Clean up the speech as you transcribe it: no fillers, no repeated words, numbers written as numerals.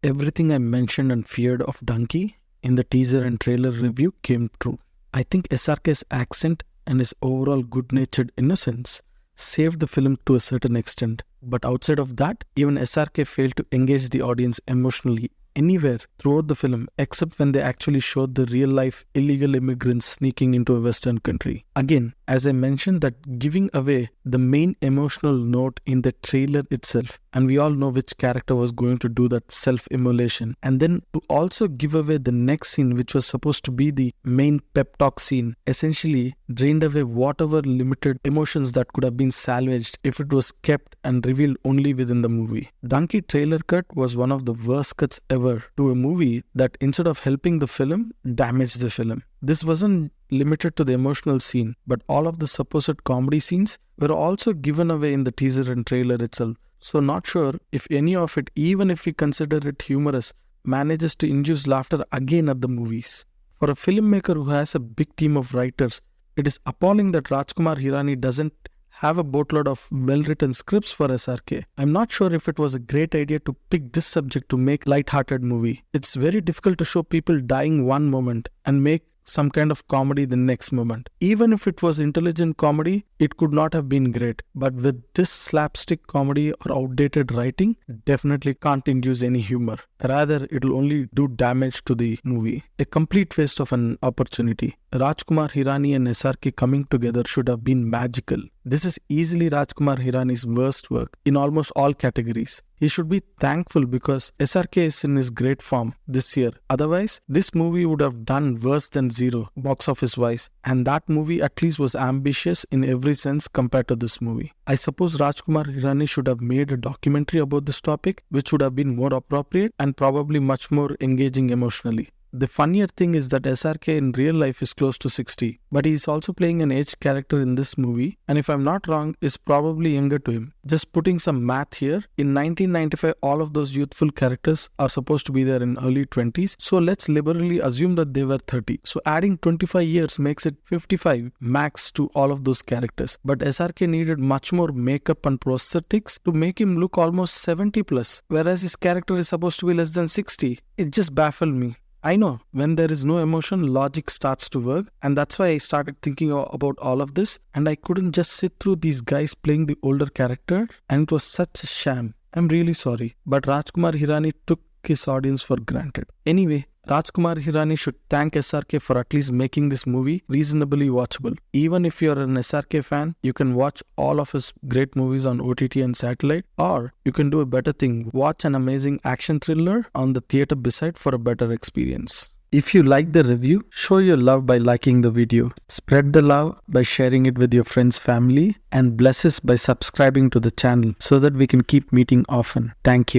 Everything I mentioned and feared of Dunki in the teaser and trailer review came true. I think SRK's accent and his overall good-natured innocence saved the film to a certain extent. But outside of that, even SRK failed to engage the audience emotionally anywhere throughout the film except when they actually showed the real-life illegal immigrants sneaking into a Western country. Again, as I mentioned, that giving away the main emotional note in the trailer itself, and we all know which character was going to do that self-immolation, and then to also give away the next scene which was supposed to be the main pep talk scene, essentially drained away whatever limited emotions that could have been salvaged if it was kept and revealed only within the movie. Dunki trailer cut was one of the worst cuts ever to a movie that instead of helping the film, damaged the film. This wasn't limited to the emotional scene, but all of the supposed comedy scenes were also given away in the teaser and trailer itself. So not sure if any of it, even if we consider it humorous, manages to induce laughter again at the movies. For a filmmaker who has a big team of writers, it is appalling that Rajkumar Hirani doesn't have a boatload of well-written scripts for SRK. I'm not sure if it was a great idea to pick this subject to make light-hearted movie. It's very difficult to show people dying one moment and make some kind of comedy the next moment. Even if it was intelligent comedy, it could not have been great. But with this slapstick comedy or outdated writing, definitely can't induce any humor. Rather, it will only do damage to the movie. A complete waste of an opportunity. Rajkumar Hirani and SRK coming together should have been magical. This is easily Rajkumar Hirani's worst work in almost all categories. He should be thankful because SRK is in his great form this year. Otherwise, this movie would have done worse than zero box office wise, and that movie at least was ambitious in every sense compared to this movie. I suppose Rajkumar Hirani should have made a documentary about this topic, which would have been more appropriate and probably much more engaging emotionally. The funnier thing is that SRK in real life is close to 60, but he is also playing an aged character in this movie, and if I'm not wrong, is probably younger to him. Just putting some math here, in 1995 all of those youthful characters are supposed to be there in early 20s, so let's liberally assume that they were 30. So adding 25 years makes it 55 max to all of those characters. But SRK needed much more makeup and prosthetics to make him look almost 70 plus, whereas his character is supposed to be less than 60. It just baffled me. I know, when there is no emotion, logic starts to work, and that's why I started thinking about all of this, and I couldn't just sit through these guys playing the older character, and it was such a sham. I'm really sorry, but Rajkumar Hirani took his audience for granted. Anyway, Rajkumar Hirani should thank SRK for at least making this movie reasonably watchable. Even if you're an SRK fan, you can watch all of his great movies on OTT and satellite, or you can do a better thing, watch an amazing action thriller on the theater beside for a better experience. If you like the review, show your love by liking the video. Spread the love by sharing it with your friends, family, and bless us by subscribing to the channel so that we can keep meeting often. Thank you.